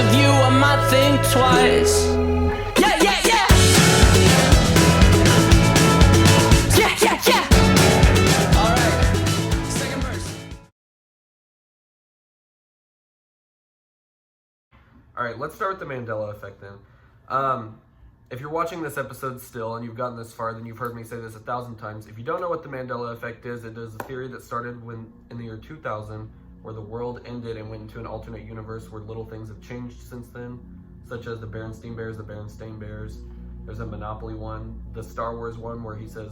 with you, I might think twice. Yeah, yeah, yeah. Yeah, yeah, yeah. Alright, second verse. Alright, let's start with the Mandela effect then. If you're watching this episode still and you've gotten this far, then you've heard me say this 1,000 times. If you don't know what the Mandela effect is, it is a theory that started in the year 2000, where the world ended and went into an alternate universe where little things have changed since then, such as the Berenstain Bears, the Berenstain Bears. There's a Monopoly one, the Star Wars one where he says,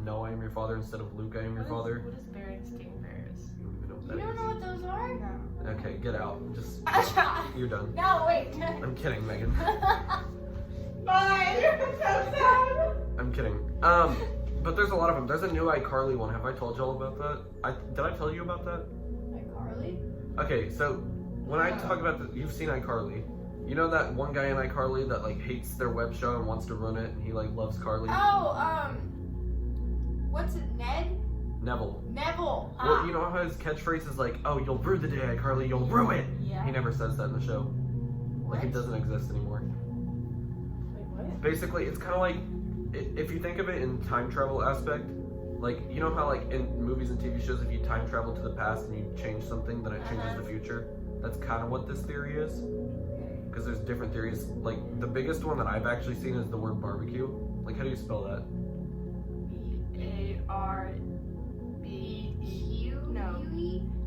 "No, I am your father," instead of "Luke, I am your father." What is Berenstain Bears? You don't even know what that You don't is. know what those are? No. Okay, get out. Just, you're done. No, wait. I'm kidding, Megan. Fine. So sad. I'm kidding. But there's a lot of them. There's a new iCarly one. Have I told y'all about that? Did I tell you about that? Like Carly? Okay, so when I talk about you've seen iCarly. You know that one guy in iCarly that like hates their web show and wants to run it, and he like loves Carly? Oh, what's it, Ned? Neville. Neville. Well, you know how his catchphrase is like, "Oh, you'll rue the day, iCarly, you'll rue it." Yeah. He never says that in the show. Like it doesn't exist anymore. Wait, what? Basically, it's kind of like if you think of it in time travel aspect, like you know how like in movies and TV shows, if you time travel to the past and you change something, then it changes the future. That's kind of what this theory is. Because there's different theories. Like the biggest one that I've actually seen is the word barbecue. Like how do you spell that? B-A-R-B-E-Q? No.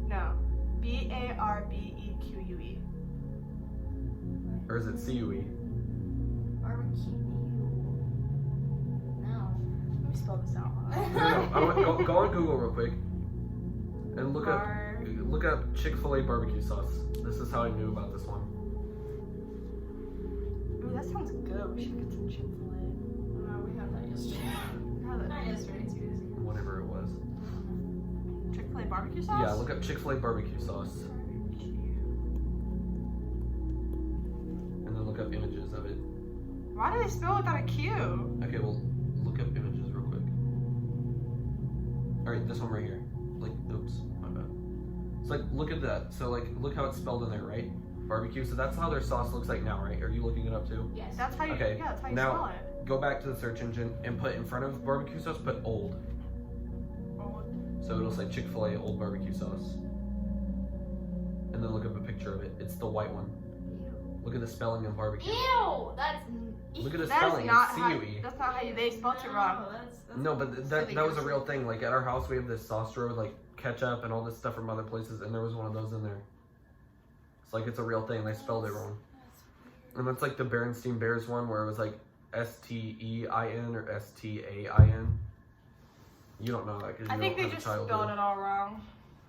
No. B-A-R-B-E-Q-U-E. Or is it C-U-E? Barbecue. No. Let me spell this out. No. I want, go on Google real quick and look up Chick-fil-A barbecue sauce. This is how I knew about this one. Ooh, that sounds good. We should get some Chick-fil-A. We had that yesterday. Not yesterday, 2 days ago. Whatever it was. Chick-fil-A barbecue sauce? Yeah, look up Chick-fil-A barbecue sauce. And then look up images of it. Why do they spell without a Q? Okay, well, look up images real quick. Alright, this one right here. Like, oops, my bad. So, like, look at that. So, like, look how it's spelled in there, right? Barbecue. So that's how their sauce looks like now, right? Are you looking it up too? Yes. That's how you, Okay, yeah, that's how you now- spell it. Go back to the search engine and put in front of barbecue sauce, put old. So it'll say Chick-fil-A old barbecue sauce. And then look up a picture of it. It's the white one. Look at the spelling of barbecue. Ew! That's. Look at the That spelling. is not It's how, C-U-E. that's not how they spelled it wrong. That's No, but silly that was a goose. real thing. Like at our house, we have this sauce drawer with like ketchup and all this stuff from other places, and there was one of those in there. It's like it's a real thing. They spelled it wrong. And that's like the Berenstain Bears one where it was like S-T-E-I-N or S-T-A-I-N. You don't know that because you I think don't they have just a childhood. spelled it all wrong.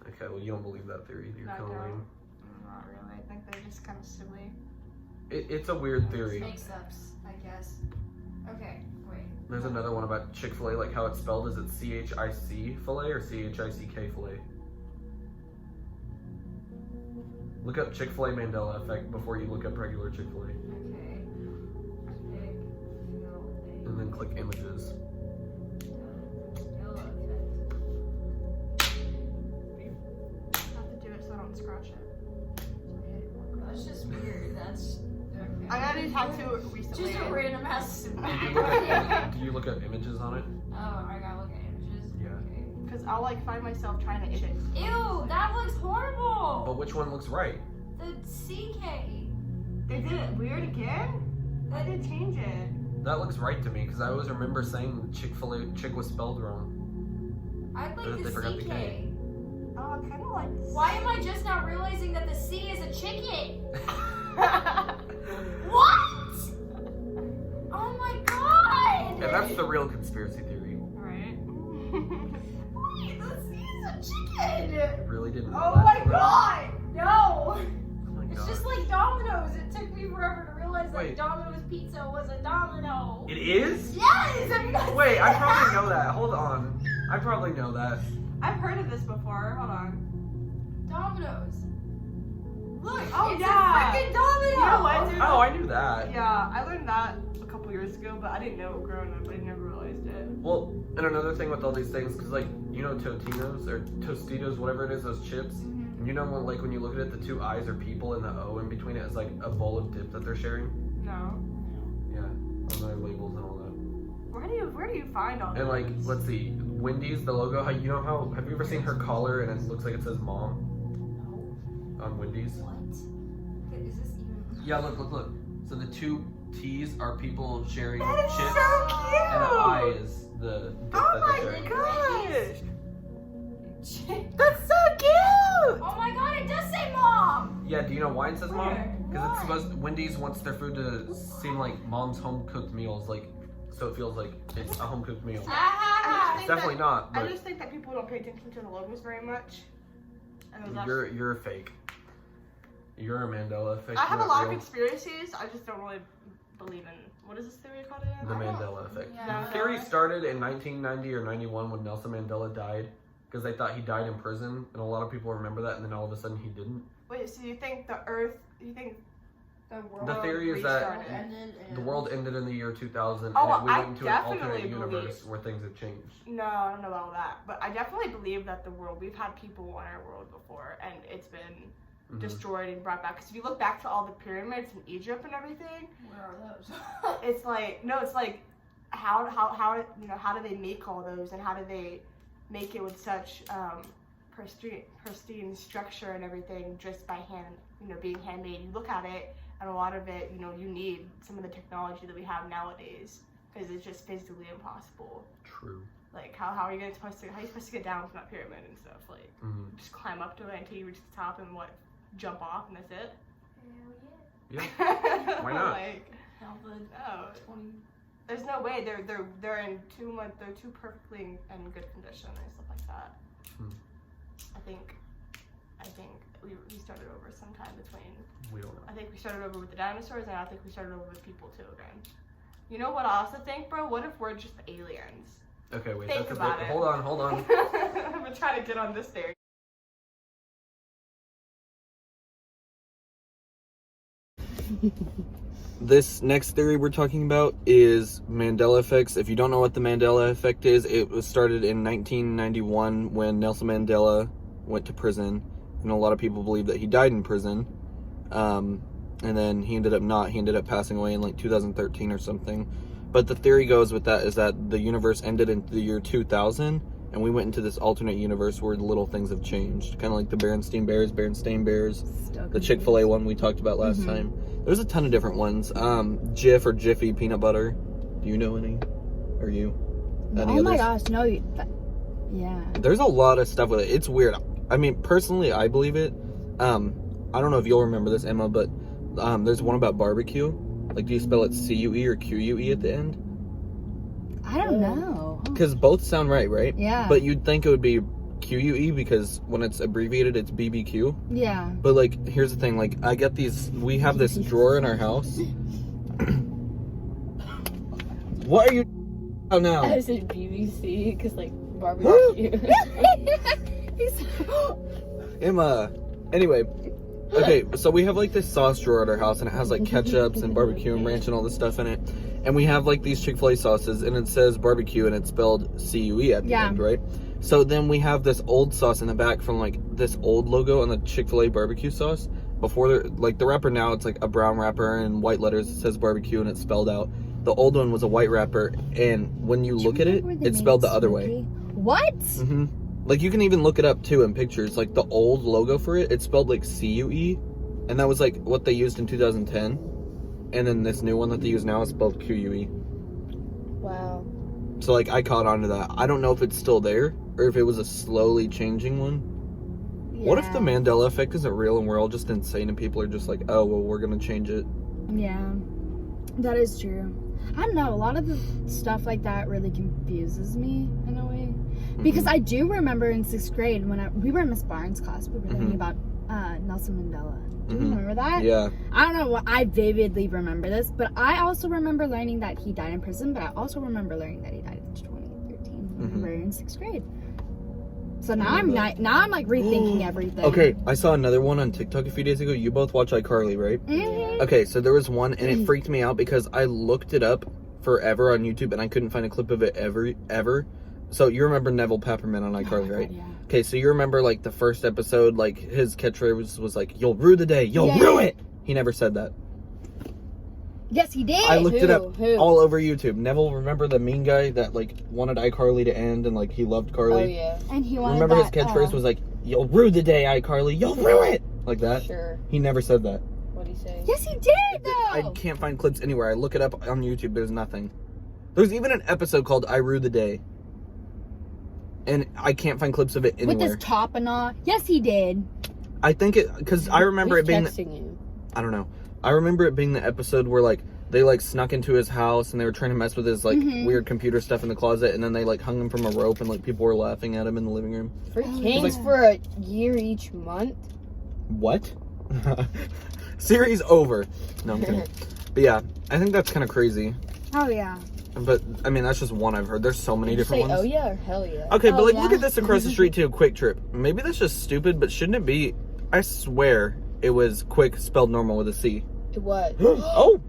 Okay, well you don't believe that theory. You're No, I kind of don't. lame. Not really. I think they're just kind of silly. It's a weird theory. Mix ups, I guess. Okay, wait. There's another one about Chick-fil-A, like how it's spelled. Is it C-H-I-C filet or C-H-I-C-K filet? Look up Chick-fil-A Mandela effect before you look up regular Chick-fil-A. Okay. And then click images. I have to do it so I don't scratch it. That's just weird. That's. Okay. I got a tattoo recently. Just a random ass. Do you look up images on it? Oh, I gotta look at images. Yeah. Okay. Because I'll like find myself trying to itch it. Ew, that looks horrible. But which one looks right? The CK. They did it weird again? Why did they change it? That looks right to me because I always remember saying Chick-fil-A chick was spelled wrong. I Or like they forgot the the K. CK. Oh, I kind of like this. Why am I just now realizing that the C is a chicken? What? Oh my god! And that's the real conspiracy theory. Right? Wait, the C is a chicken! I really didn't know Oh that. my god! No! Oh my It's god. just like Domino's. It took me forever to realize that Wait. Domino's pizza was a domino. It is? Yes! Have you not Wait, seen I that? probably know that. Hold on. I probably know that. I've heard of this before. Hold on. Domino's. Look, Oh, it's yeah. a freaking domino. You know what, dude? Oh, I knew that. Yeah, I learned that a couple years ago, but I didn't know it growing up. I never realized it. Well, and another thing with all these things, because like, you know Totinos or Tostitos, whatever it is, those chips, You know when you look at it, the two I's are people and the O in between it is like a bowl of dip that they're sharing? No. Yeah, on their labels and all that. Where do you find all And like, those? let's see, Wendy's, the logo, have you ever seen her collar and it looks like it says mom No. on Wendy's? What? Is this even? Yeah, look. So the two T's are people sharing That is chips, so cute! and the I is the dip Oh that they're my sharing. gosh! That's so cute! Oh my god, it does say mom! Yeah, do you know why it says mom? Where? Because it's Why? supposed Wendy's wants their food to seem like mom's home cooked meals, like so it feels like it's a home cooked meal. Ah! think Definitely that- not, I but just think that people don't pay attention to the logos very much. And those you're fake. You're a Mandela effect. I have a not lot of real. conspiracies. I just don't really believe in. What is this theory called again? The I don't- Mandela effect. Yeah. The theory started in 1990 or 91 when Nelson Mandela died because they thought he died in prison, and a lot of people remember that, and then all of a sudden he didn't. Wait, so you think the Earth? You think the world? The theory is that restarted? the world ended in the year 2000, Oh, and we I went into an definitely alternate universe believe- where things have changed. No, I don't know about all that, but I definitely believe that the world. We've had people in our world before, and it's been Mhm. destroyed and brought back. Because if you look back to all the pyramids in Egypt and everything, Where are those? it's like how how do they make all those, and how do they make it with such pristine structure and everything just by hand, being handmade. You look at it, and a lot of it, you need some of the technology that we have nowadays because it's just physically impossible. True. Like how are you supposed to get down from that pyramid and stuff? Like Mhm. just climb up to it until you reach the top and jump off and that's it? Yeah. Why not? Like Hell, the no, 20. there's no way. They're in they're too perfectly in good condition and stuff like that. Hmm. I think we started over sometime between. We don't know. I think we started over with the dinosaurs, and I think we started over with people too again. You know what I also think, bro? What if we're just aliens? Okay, wait. Think That's about a bit. it. Hold on. I'm gonna try to get on this theory. This next theory we're talking about is Mandela effects. If you don't know what the Mandela effect is, it was started in 1991 when Nelson Mandela went to prison, and a lot of people believe that he died in prison. And then he ended up passing away in like 2013 or something. But the theory goes with that is that the universe ended in the year 2000, and we went into this alternate universe where the little things have changed. Kind of like the Berenstain Bears, the Chick-fil-A one we talked about last time. There's a ton of different ones. Jif or Jiffy peanut butter. Do you know any? Or you? Any Oh my others? gosh, no. Yeah. There's a lot of stuff with it. It's weird. I mean, personally, I believe it. I don't know if you'll remember this, Emma, but there's one about barbecue. Like, do you spell it C-U-E or Q-U-E at the end? I don't know. Because both sound right? Yeah. But you'd think it would be Q-U-E because when it's abbreviated, it's BBQ. Yeah. But, like, here's the thing. Like, we have this drawer in our house. What are you oh now? I said BBC because like barbecue. Emma. Anyway, okay, so we have like this sauce drawer at our house, and it has like ketchups and barbecue and ranch and all this stuff in it. And we have like these Chick-fil-A sauces, and it says barbecue, and it's spelled C-U-E at the end, right? So then we have this old sauce in the back from like this old logo on the Chick-fil-A barbecue sauce. Before, like the wrapper now, it's like a brown wrapper and white letters. It says barbecue, and it's spelled out. The old one was a white wrapper, and when you look at it, it's spelled the other way. What? Mm-hmm. Like, you can even look it up, too, in pictures. Like, the old logo for it, it's spelled, like, C-U-E. And that was, like, what they used in 2010. And then this new one that they use now is spelled Q-U-E. Wow. So, like, I caught on to that. I don't know if it's still there, or if it was a slowly changing one. Yeah. What if the Mandela effect isn't real and we're all just insane and people are just like, oh, well, we're gonna change it? Yeah. That is true. I don't know. A lot of the stuff like that really confuses me in a way. Because I do remember in 6th grade when we were in Miss Barnes' class, we were learning about Nelson Mandela. Do you remember that? Yeah. I don't know what I vividly remember this, but I also remember learning that he died in prison, but I also remember learning that he died in 2013 when we were in 6th grade. So now I'm like rethinking everything. Okay, I saw another one on TikTok a few days ago. You both watch iCarly, right? Mm-hmm. Okay, so there was one, and it freaked me out because I looked it up forever on YouTube, and I couldn't find a clip of it ever. So you remember Neville Peppermint on iCarly, right? Yeah. Okay, so you remember, like, the first episode, like, his catchphrase was like, "You'll rue the day. You'll Yeah. rue it." He never said that. Yes, he did. I looked it up Who? all over YouTube. Neville, remember the mean guy that, like, wanted iCarly to end and, like, he loved Carly? Oh, yeah. And he wanted Remember his that, catchphrase was like, "You'll rue the day, iCarly. You'll rue it." Like that. Sure. He never said that. What'd he say? Yes, he did, though. I can't find clips anywhere. I look it up on YouTube. There's nothing. There's even an episode called "I Rue the Day," and I can't find clips of it With anywhere. his top and all. Yes, he did. I think it because I remember Who's it being. texting you? I don't know. I remember it being the episode where like they like snuck into his house and they were trying to mess with his like weird computer stuff in the closet, and then they like hung him from a rope and like people were laughing at him in the living room. Free Kings for a year each month? What? Series over. No, I'm kidding. But yeah, I think that's kind of crazy. Oh, yeah. But I mean, that's just one I've heard. There's so many Did you different say, ones. oh yeah or hell yeah? Okay, but Oh, like, yeah. look at this across the street too. Quick Trip. Maybe that's just stupid, but shouldn't it be? I swear it was quick spelled normal with a C. It was. Oh,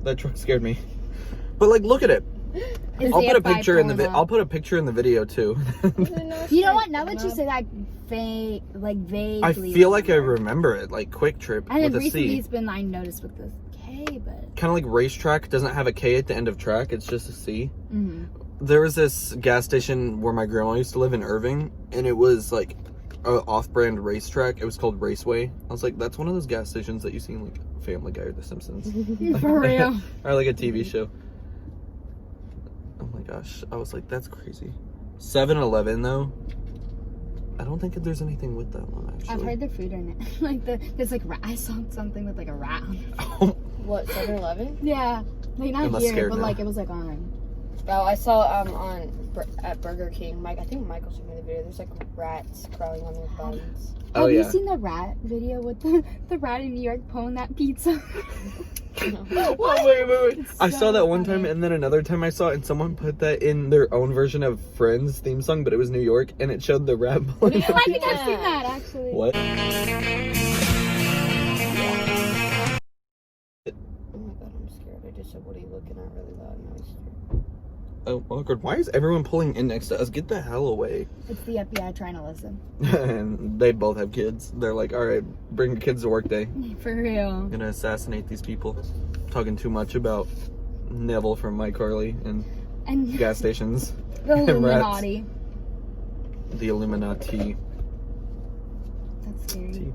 that truck scared me. But like, look at it. Is I'll he put a at picture in the bipolar now? I'll put a picture in the video too. You know what? Now that you say that, vaguely. I feel like I remember it, like Quick Trip And then with a recently C. it's been, I noticed with the K, but. Kind of like Racetrack doesn't have a K at the end of track. It's just a C. Mm-hmm. There was this gas station where my grandma used to live in Irving, and it was like a off-brand racetrack. It was called Raceway. I was like, that's one of those gas stations that you see in like Family Guy or The Simpsons. For real. Or like a TV show. Oh my gosh. I was like, that's crazy. 7-Eleven though, I don't think there's anything with that one actually. I've heard the food in it. Like there's like I saw something with like a rat on it. Oh, What, 7-Eleven? Yeah. Like I'm not scared here, but now. like it was like on. Oh, I saw at Burger King. I think Michael showed me the video. There's like rats crawling on their buns. oh Have yeah. you seen the rat video with the rat in New York pulling that pizza? Oh, wait. It's I saw so that one time, funny. and then another time I saw it, and someone put that in their own version of Friends theme song, but it was New York, and it showed the rat pulling the I think pizza. I've seen that actually. What? Oh my god, I'm scared. I just said, what are you looking at really loud noise? Oh, awkward. Why is everyone pulling in next to us? Get the hell away. It's the FBI trying to listen. And they both have kids. They're like, all right, bring your kids to work day. For real. I'm gonna assassinate these people. Talking too much about Neville from iCarly and And gas stations. the and rats. Illuminati. The Illuminati. That's scary.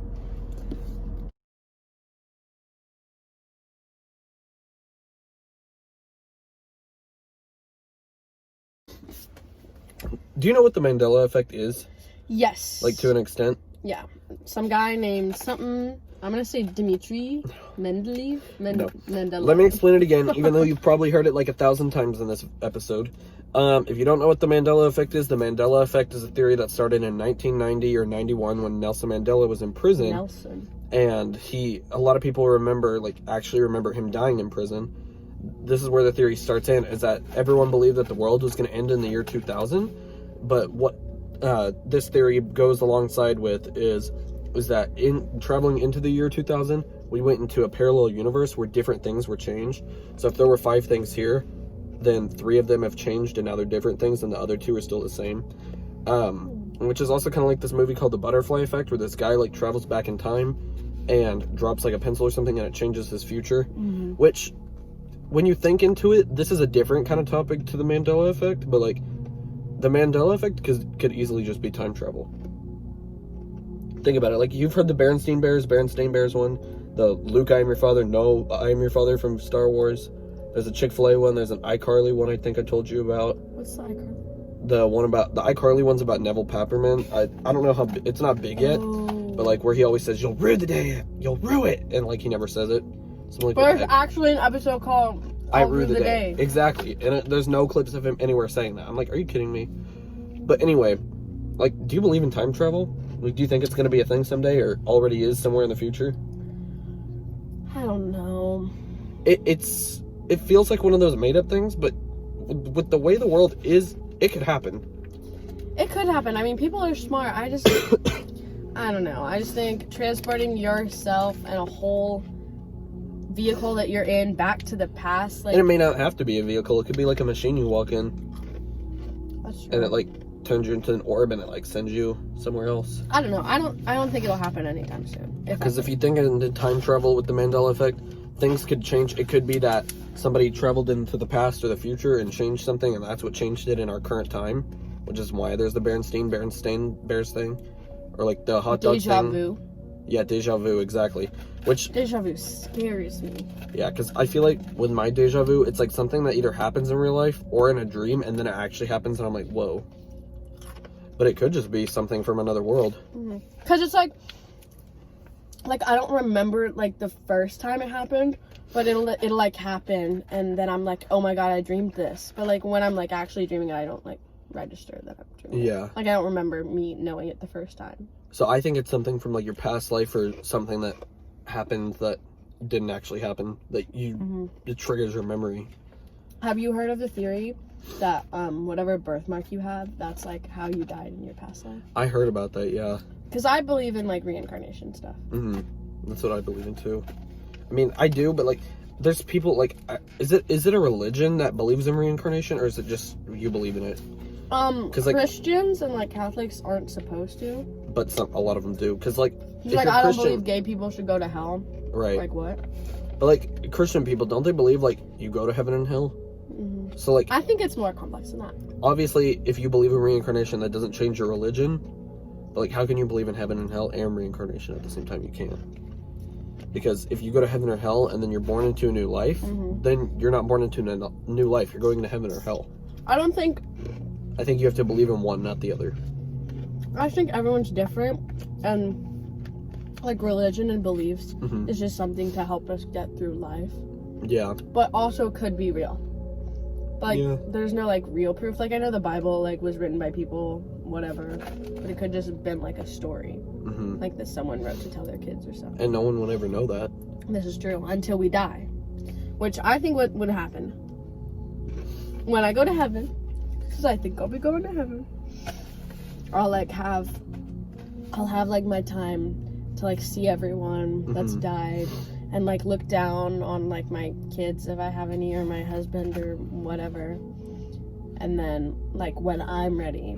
Do you know what the Mandela effect is? Yes. Like, to an extent? Yeah. Some guy named something. I'm gonna say Dmitry Mendeleev. No. Mendeleev. Let me explain it again, even though you've probably heard it like 1,000 times in this episode. If you don't know what the Mandela effect is, the Mandela effect is a theory that started in 1990 or 91 when Nelson Mandela was in prison. Nelson. And a lot of people actually remember him dying in prison. This is where the theory starts in, is that everyone believed that the world was going to end in the year 2000. But what this theory goes alongside with is that in traveling into the year 2000, we went into a parallel universe where different things were changed. So if there were 5 things here, then 3 of them have changed and now they're different things, and the other 2 are still the same. Which is also kind of like this movie called The Butterfly Effect, where this guy like travels back in time and drops like a pencil or something and it changes his future. Which, when you think into it, this is a different kind of topic to the Mandela effect, but like the Mandela effect could easily just be time travel. Think about it. Like, you've heard the Berenstain Bears one, the Luke, I am your father, no, I am your father from Star Wars. There's a Chick-fil-A one, there's an iCarly one I think I told you about. What's the icon? The iCarly one's about Neville Papperman. I don't know how, it's not big yet, but like where he always says, you'll rue the day, you'll rue it, and like he never says it. Something like There's that. actually an episode called I I'll rue the day. Exactly. And there's no clips of him anywhere saying that. I'm like, are you kidding me? But anyway, like, do you believe in time travel? Like, do you think it's going to be a thing someday, or already is somewhere in the future? I don't know. It feels like one of those made-up things, but with the way the world is, it could happen. It could happen. I mean, people are smart. I don't know. I just think transporting yourself and a whole vehicle that you're in back to the past, like, And it may not have to be a vehicle. It could be like a machine you walk in, that's true. and it like turns you into an orb and it like sends you somewhere else. I don't know. I don't think it'll happen anytime soon. Because if you think into time travel with the Mandela effect, things could change. It could be that somebody traveled into the past or the future and changed something, and that's what changed it in our current time, which is why there's the Berenstain Bears thing, or like the hot dog Deja thing. vu. Yeah, deja vu, exactly. Which Deja vu scares me. yeah, because I feel like with my deja vu, it's like something that either happens in real life or in a dream, and then it actually happens, and I'm like, whoa. But it could just be something from another world. Because it's like I don't remember like the first time it happened, but it'll like happen, and then I'm like, oh my god, I dreamed this. But like when I'm like actually dreaming it, I don't like register that I'm dreaming. Yeah. Like I don't remember me knowing it the first time. So I think it's something from like your past life or something that happened that didn't actually happen, that you it triggers your memory. Have you heard of the theory that whatever birthmark you have, that's like how you died in your past life? I heard about that, yeah. Because I believe in like reincarnation stuff. That's what I believe in too. I mean, I do, but like, there's people like, is it a religion that believes in reincarnation, or is it just you believe in it? Like, Christians and like Catholics aren't supposed to. But a lot of them do, because like, if Like you're I don't Christian, believe gay people should go to hell. right? Like what? But like Christian people, don't they believe like you go to heaven and hell? So like, I think it's more complex than that. obviously, if you believe in reincarnation, that doesn't change your religion. But like, how can you believe in heaven and hell and reincarnation at the same time? You can't. Because if you go to heaven or hell and then you're born into a new life, then you're not born into a new life. You're going to heaven or hell. I think you have to believe in one, not the other. I think everyone's different, and like religion and beliefs is just something to help us get through life. Yeah. But also could be real. Like Yeah. there's no like real proof. Like I know the Bible like was written by people, whatever, but it could just have been like a story, like that someone wrote to tell their kids or something. And no one will ever know that. This is true until we die, which I think would happen when I go to heaven, because I think I'll be going to heaven. I'll have like my time to like see everyone that's died and like look down on like my kids if I have any, or my husband or whatever. And then like when I'm ready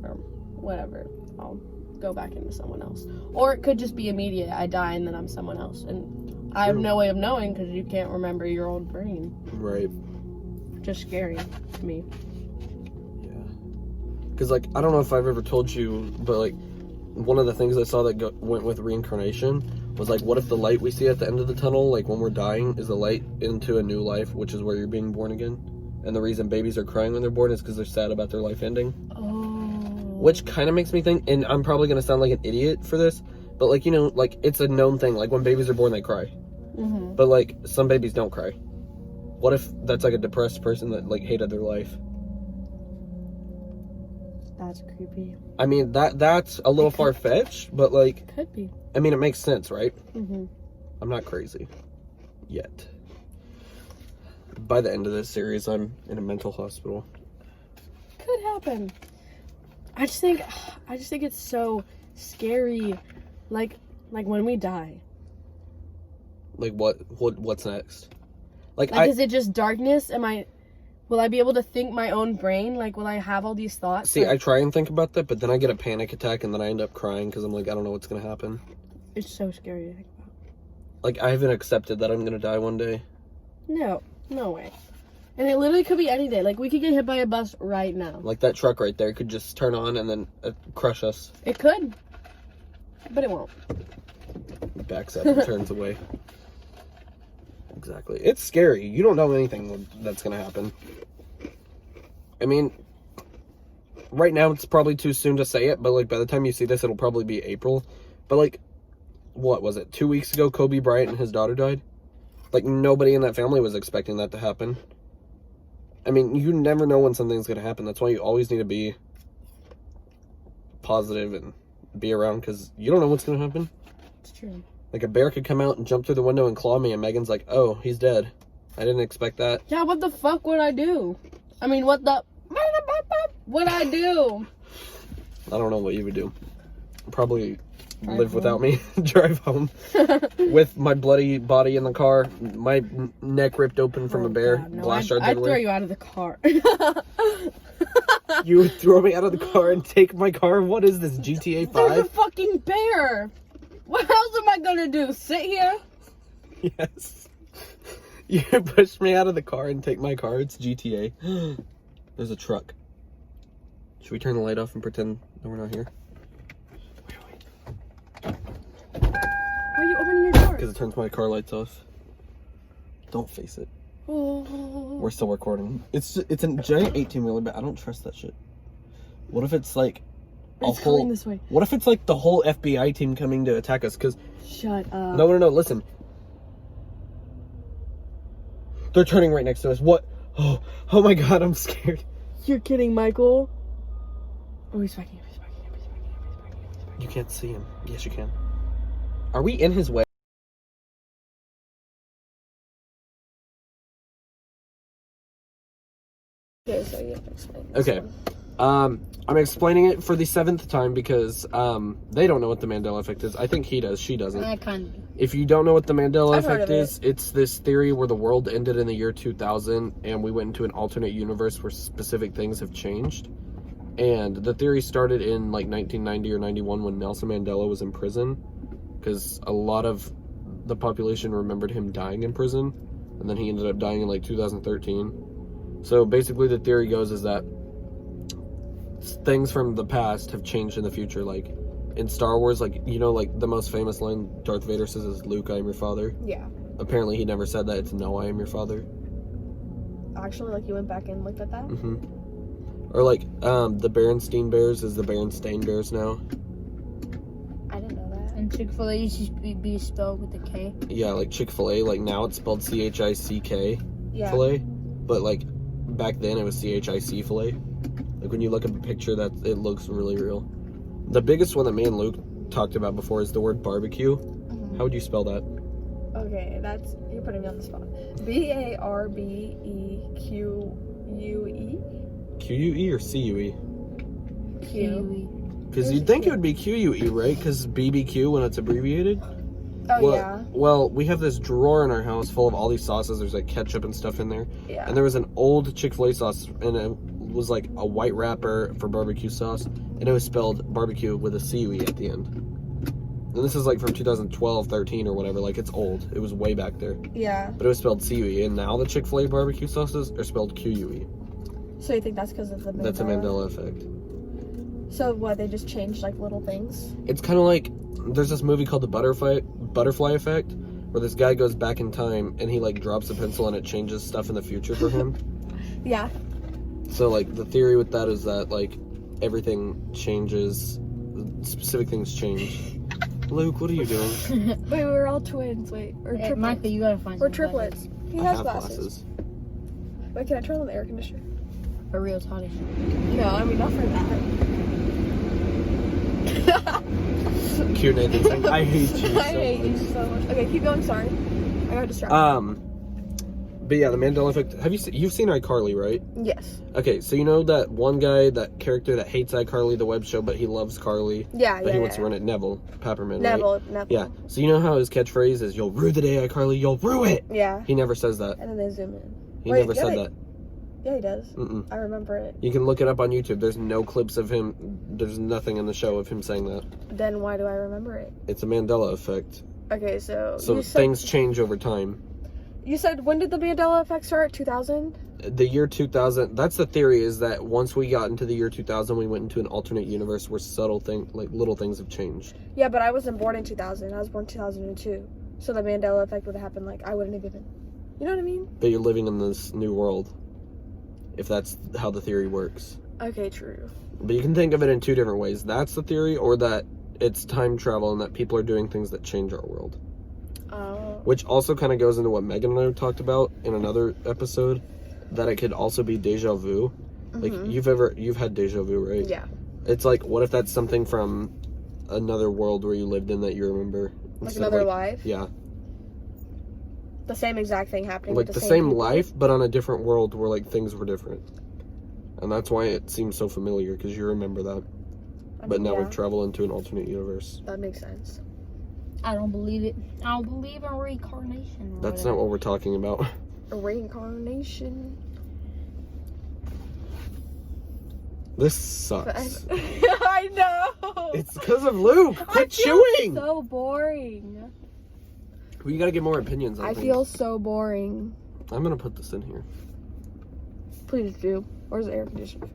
or whatever, I'll go back into someone else. Or it could just be immediate. I die and then I'm someone else. And I have no way of knowing because you can't remember your own brain. Right. Just scary to me. Yeah. Because like, I don't know if I've ever told you, but like, one of the things I saw that went with reincarnation was like, what if the light we see at the end of the tunnel, like when we're dying, is the light into a new life, which is where you're being born again? And the reason babies are crying when they're born is because they're sad about their life ending. Oh. Which kind of makes me think, and I'm probably going to sound like an idiot for this, but like, you know, like it's a known thing. Like when babies are born, they cry. But like some babies don't cry. What if that's like a depressed person that like hated their life? That's creepy. I mean, that's a little far-fetched, but like, Could be. I mean, it makes sense, right? Mm-hmm. I'm not crazy. Yet. By the end of this series, I'm in a mental hospital. Could happen. I just think it's so scary. Like when we die. Like, what's next? Like is it just darkness? Will I be able to think my own brain? Like, will I have all these thoughts? See, I try and think about that, but then I get a panic attack, and then I end up crying because I'm like, I don't know what's gonna happen. It's so scary to think about. Like, I haven't accepted that I'm gonna die one day. No way. And it literally could be any day. Like, we could get hit by a bus right now. Like, that truck right there could just turn on and then crush us. It could. But it won't. Backs up and turns away. Exactly. It's scary. You don't know anything that's gonna happen. I mean, right now it's probably too soon to say it, but like by the time you see this, it'll probably be April. But like, what was it? 2 weeks ago, Kobe Bryant and his daughter died. Like, nobody in that family was expecting that to happen. I mean, you never know when something's gonna happen. That's why you always need to be positive and be around, because you don't know what's gonna happen. It's true. Like, a bear could come out and jump through the window and claw me, and Megan's like, oh, he's dead. I didn't expect that. Yeah, what the fuck would I do? I mean, what would I do? I don't know what you would do. Probably live without me. Drive home. With my bloody body in the car. My neck ripped open from a bear. God, no, Blast our I'd throw you out of the car. You would throw me out of the car and take my car? What is this, GTA 5? There's a fucking bear. What else am I gonna do? Sit here? Yes. You push me out of the car and take my car. It's GTA. There's a truck. Should we turn the light off and pretend that we're not here? Why are you opening your door? Because it turns my car lights off. Don't face it. We're still recording. It's a giant 18-wheeler, but I don't trust that shit. What if it's like a It's coming whole? this way. What if it's like the whole FBI team coming to attack us? Because Shut up. no. Listen. They're turning right next to us. What? Oh my God! I'm scared. You're kidding, Michael. Oh, he's backing up. You can't see him. Yes, you can. Are we in his way? Okay, so you have to explain this Okay. one. I'm explaining it for the 7th time because they don't know what the Mandela effect is. I think he does. She doesn't. I kind of. If you don't know what the Mandela I've heard effect of is, it's this theory where the world ended in the year 2000 and we went into an alternate universe where specific things have changed. And the theory started in like 1990 or 91 when Nelson Mandela was in prison, because a lot of the population remembered him dying in prison, and then he ended up dying in like 2013. So basically the theory goes is that things from the past have changed in the future. Like in Star Wars, like, you know, like the most famous line Darth Vader says is, "Luke, I am your father." Yeah. Apparently he never said that. It's, "No, I am your father." Actually, like, you went back and looked at that? Or like the Berenstein Bears is the Berenstain Bears now. I didn't know that. And Chick-fil-A used to be spelled with a K. Yeah, like Chick-fil-A, like now it's spelled CHICK Yeah. filet, but like back then it was CHIC filet. Like when you look at a picture, that it looks really real. The biggest one that me and Luke talked about before is the word barbecue. How would you spell that? Okay, you're putting me on the spot. BARBEQUE. QUE or CUE? Q. Because you'd think it would be QUE, right? Because BBQ when it's abbreviated. Oh, Well, yeah. well, we have this drawer in our house full of all these sauces. There's like ketchup and stuff in there. Yeah. And there was an old Chick-fil-A sauce, and it was like a white wrapper for barbecue sauce, and it was spelled barbecue with a CUE at the end. And this is like from 2012, 13 or whatever. Like, it's old. It was way back there. Yeah. But it was spelled CUE, and now the Chick-fil-A barbecue sauces are spelled QUE. So you think that's because of the Mandela? That's a Mandela effect. So what, they just changed, like, little things? It's kind of like, there's this movie called The Butterfly Effect, where this guy goes back in time and he like drops a pencil and it changes stuff in the future for him. Yeah. So like the theory with that is that like everything changes, specific things change. Luke, what are you doing? Wait, we're all twins. Wait, or Hey, triplets. Micah, you gotta find We're some triplets. He I has have glasses. Wait, can I turn on the air conditioner? A real toddy. No, I mean, not for that. Cute Nathan saying, I hate you so I hate you much. so much. Okay, keep going. Sorry, I got distracted. But yeah, the Mandela effect. You've seen iCarly, right? Yes. Okay, so you know that one guy, that character that hates iCarly, the web show, but he loves Carly. Yeah, But he wants to run it, Neville Peppermint, Neville. right? Yeah. So you know how his catchphrase is, "You'll rue the day, iCarly, you'll rue it." Yeah. He never says that. And then they zoom in. He Wait, never yeah, said that. Yeah, he does. Mm-mm. I remember it. You can look it up on YouTube. There's no clips of him. There's nothing in the show of him saying that. Then why do I remember it? It's a Mandela effect. Okay, so So you said, things change over time. You said when did the Mandela effect start? 2000. The year 2000. That's the theory. Is that once we got into the year 2000, we went into an alternate universe where little things have changed. Yeah, but I wasn't born in 2000. I was born 2002. So the Mandela effect would have happened. Like I wouldn't have given. You know what I mean? But you're living in this new world. If that's how the theory works. Okay, true. But you can think of it in two different ways. That's the theory, or that it's time travel and that people are doing things that change our world. Oh. Which also kind of goes into what Megan and I talked about in another episode, that it could also be deja vu. Like you've had deja vu, right? Yeah. It's like, what if that's something from another world where you lived in that you remember? Like Instead of, another life. Yeah. The same exact thing happening. Like with the the same people. life, but on a different world where like things were different. And that's why it seems so familiar, because you remember that. I But mean, now yeah, we've traveled into an alternate universe. that makes sense. I don't believe it. I don't believe in reincarnation. That's not what we're talking about. A reincarnation. This sucks. I know. It's because of Luke. Quit chewing. So boring. Well, you gotta get more opinions on I things. feel so boring. I'm gonna put this in here. Please do. Where's the air conditioner?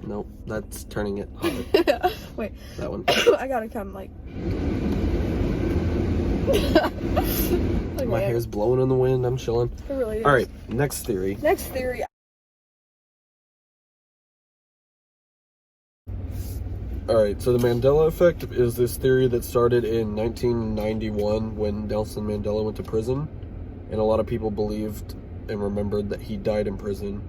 Nope, that's turning it hotter. Wait. That one. I gotta come like. My hair's blowing in the wind. I'm chilling. It really is. All right, next theory. Next theory. All right, so the Mandela effect is this theory that started in 1991 when Nelson Mandela went to prison, and a lot of people believed and remembered that he died in prison.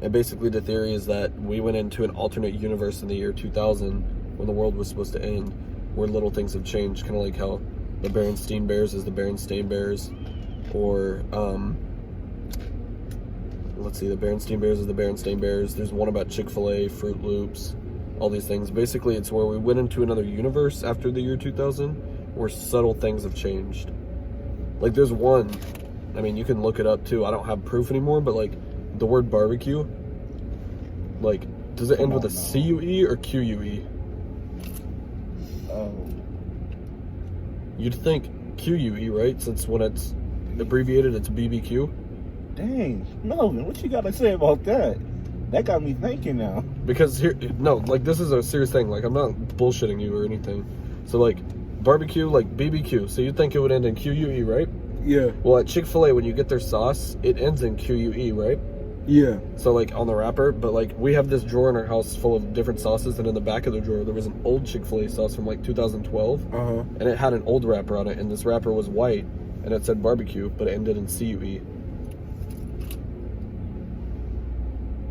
And basically the theory is that we went into an alternate universe in the year 2000 when the world was supposed to end, where little things have changed, kind of like how the Berenstain Bears is the Berenstain Bears, or let's see, the Berenstain Bears is the Berenstain Bears. There's one about Chick-fil-A, Fruit Loops, all these things. Basically, it's where we went into another universe after the year 2000 where subtle things have changed. Like, there's one, I mean, you can look it up too. I don't have proof anymore, but like the word barbecue, like, does it end with a C-U-E or Q-U-E? Oh. You'd think Q-U-E, right? Since when it's abbreviated, it's BBQ. Dang, Melvin, what you got to say about that? That got me thinking now. Because here, no, like, this is a serious thing. Like, I'm not bullshitting you or anything. So, like, barbecue, like BBQ. So you'd think it would end in Q-U-E, right? Yeah. Well, at Chick-fil-A, when you get their sauce, it ends in Q-U-E, right? Yeah. So, like, on the wrapper, but, like, we have this drawer in our house full of different sauces, and in the back of the drawer, there was an old Chick-fil-A sauce from, like, 2012, and it had an old wrapper on it, and this wrapper was white, and it said barbecue, but it ended in C-U-E.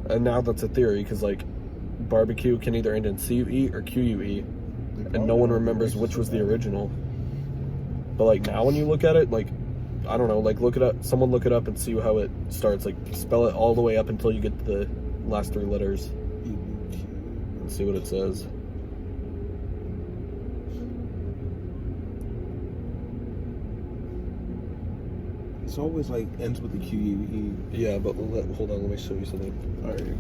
And now that's a theory, because, like, barbecue can either end in C-U-E or Q-U-E, and no one remembers which was the original. But, like, now when you look at it, like, I don't know, like, look it up, someone look it up and see how it starts, like, spell it all the way up until you get to the last three letters and see what it says. It's always like ends with the Q-U-E. Yeah, but hold on, let me show you something. Alright.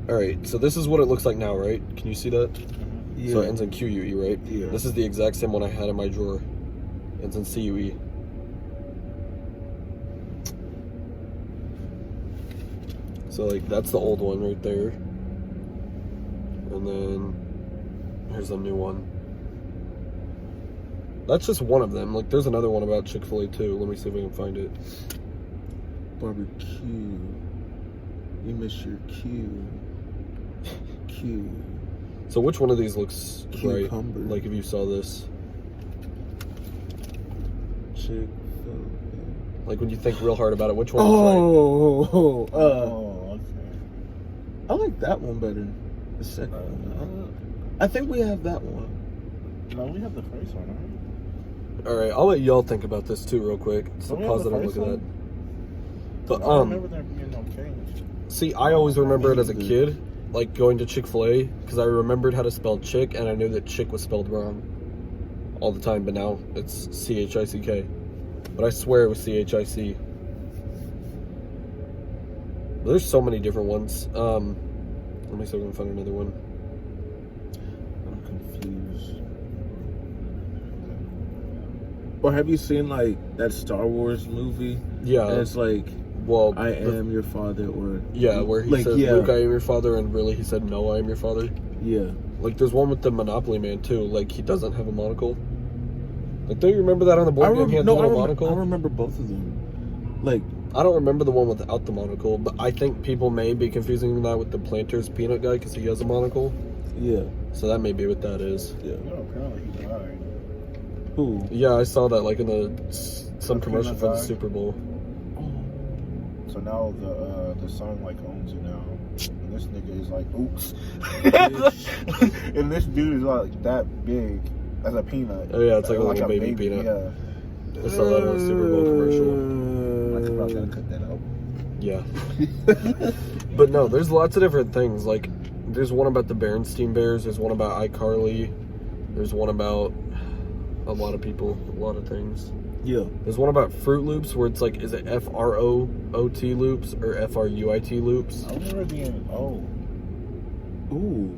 Alright, so this is what it looks like now, right? Can you see that? Yeah. So it ends in Q-U-E, right? Yeah. This is the exact same one I had in my drawer. It ends in C-U-E. So, like, that's the old one right there. And then here's the new one. That's just one of them. Like, there's another one about Chick-fil-A too. Let me see if I can find it. Barbecue. You miss your Q. Q. So which one of these looks Cucumber. right? Like, if you saw this. Chick-fil-A. Like, when you think real hard about it, which one looks right? Okay. I like that one better. The second one. I think we have that one. No, we have the first one, right? Alright, I'll let y'all think about this too real quick. So Don't we have pause the it and look first at one? that. But, I remember there being no change. see, I always remember it as a kid, like going to Chick-fil-A, because I remembered how to spell chick, and I knew that chick was spelled wrong all the time, but now it's C-H-I-C-K. But I swear it was C-H-I-C. There's so many different ones. Let me see if I can find another one. I'm confused. Or have you seen like that Star Wars movie? Yeah. And it's like, Well, I am your father, or yeah, where he like, says, yeah, Luke, I am your father, and really he said, no, I am your father. yeah. Like, there's one with the Monopoly Man, too. Like, he doesn't have a monocle. Like, don't you remember that on the board game? He had the little monocle? I remember both of them. Like, I don't remember the one without the monocle, but I think people may be confusing that with the Planters peanut guy, because he has a monocle. yeah, So that may be what that is. yeah. No, apparently he died. Who? Yeah, I saw that, like, in some The commercial peanut for the guy? Super Bowl. So now the son like owns it now. And this nigga is like, oops. And this dude is like that big as a peanut. Oh, yeah, it's like a little baby peanut. Yeah. I saw that in a Super Bowl commercial. I think I gotta cut that out. Yeah. But no, there's lots of different things. Like, there's one about the Berenstain Bears. There's one about iCarly. There's one about a lot of people, a lot of things. Yeah. There's one about Fruit Loops where it's like, is it FROOT loops or FRUIT loops? I remember being, oh. Ooh.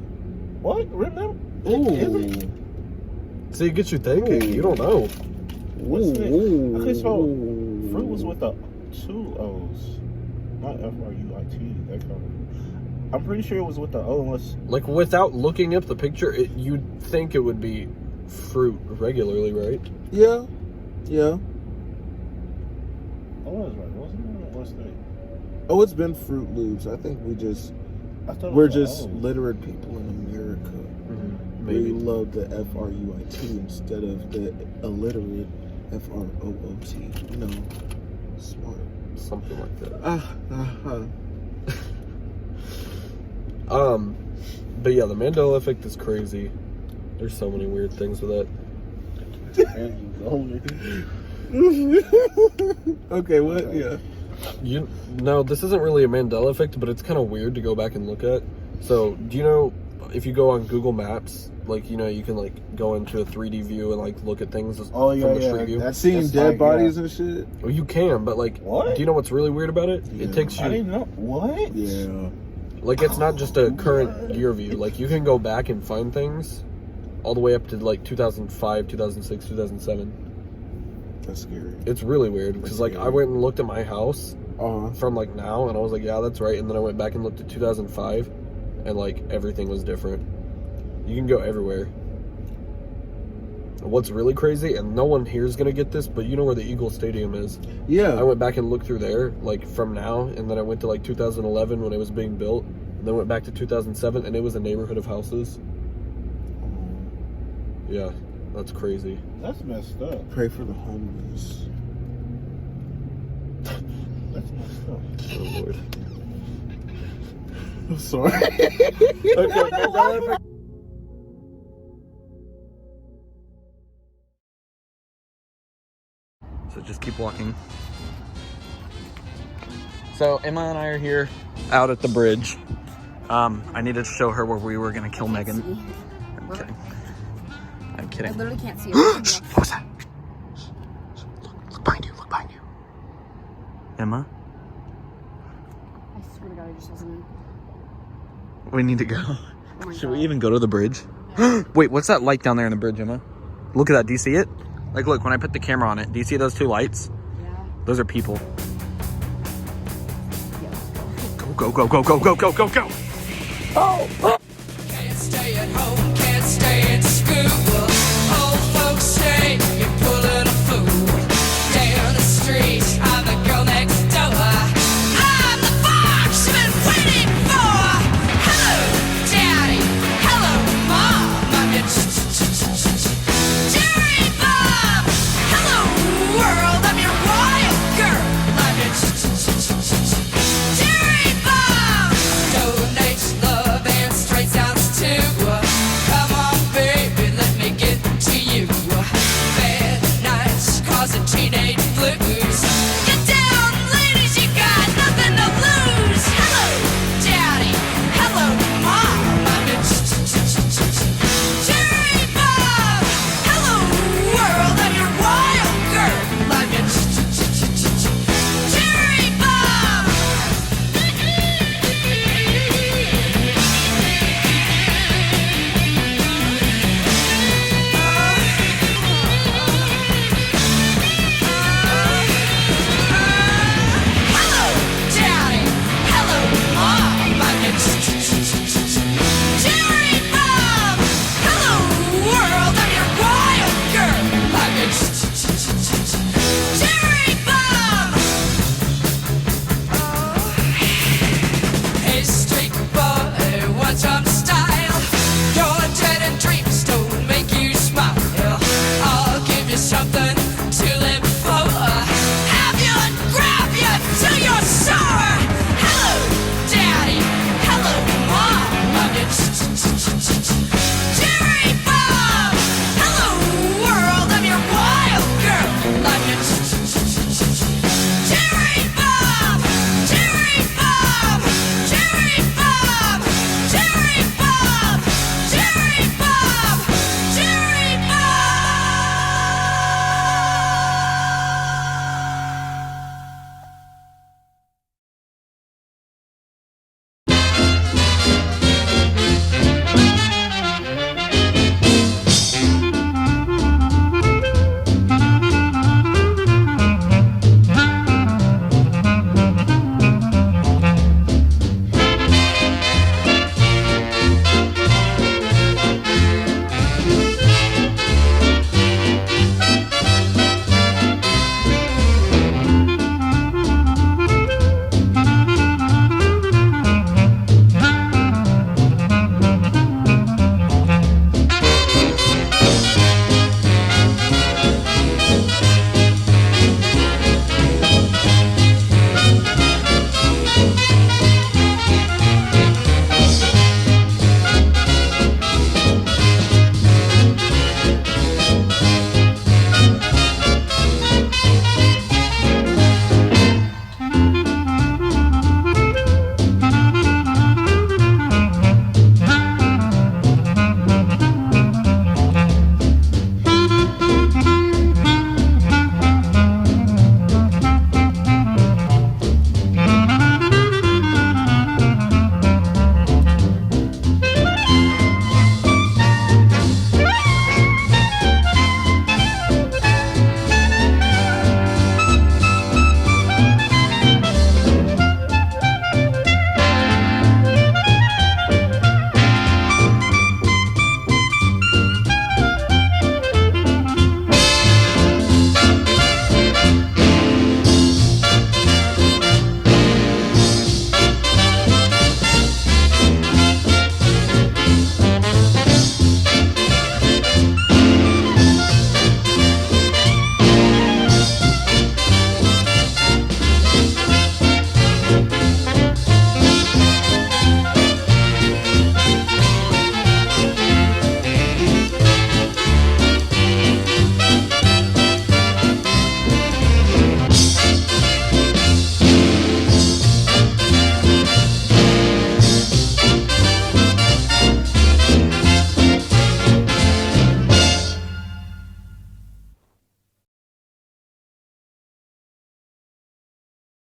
What? Remember? Ooh. See, it gets you thinking. You don't know. What's it? Okay, so Ooh. fruit was with the 2 O's. Not FRUIT. That kind of. I'm pretty sure it was with the O unless. Like, without looking up the picture, you'd think it would be fruit regularly, right? Yeah. Yeah. I was right, wasn't it? What's that? Oh, it's been Fruit Loops. I think we're just literate people in America. Maybe. We love the FRUIT instead of the illiterate FROOT. You know, smart. Something like that. But yeah, the Mandela effect is crazy. There's so many weird things with that. Okay, what? Yeah. No, this isn't really a Mandela effect, but it's kind of weird to go back and look at. So, do you know, if you go on Google Maps, like, you know, you can, like, go into a 3D view and, like, look at things Oh, yeah, from the street view? That's Seeing dead like, bodies and shit? Well, you can, but, like, What? do you know what's really weird about it? Yeah. It takes I you, didn't know. What? Yeah. like, it's not just a current year view. Like, you can go back and find things all the way up to, like, 2005, 2006, 2007. That's scary. It's really weird, because, like, I went and looked at my house from, like, now, and I was like, yeah, that's right, and then I went back and looked at 2005, and, like, everything was different. You can go everywhere. What's really crazy, and no one here is going to get this, but you know where the Eagle Stadium is? Yeah. I went back and looked through there, like, from now, and then I went to, like, 2011 when it was being built, and then went back to 2007, and it was a neighborhood of houses. Yeah, that's crazy. That's messed up. Pray for the homeless. That's messed up. Oh, Lord. I'm sorry. Okay, So just keep walking. So Emma and I are here out at the bridge. I needed to show her where we were gonna kill Megan. I'm kidding. I'm I kidding. literally can't see What it. was that? Look behind you, look behind you. Emma, I swear to God, I just wasn't. we need to go. Oh my Should God. we even go to the bridge? Wait, what's that light down there in the bridge, Emma? Look at that, do you see it? Like, look, when I put the camera on it, do you see those 2 lights? Yeah. Those are people. Yeah, let's go. Go, go, go, go, go, go, go, go, go! Oh!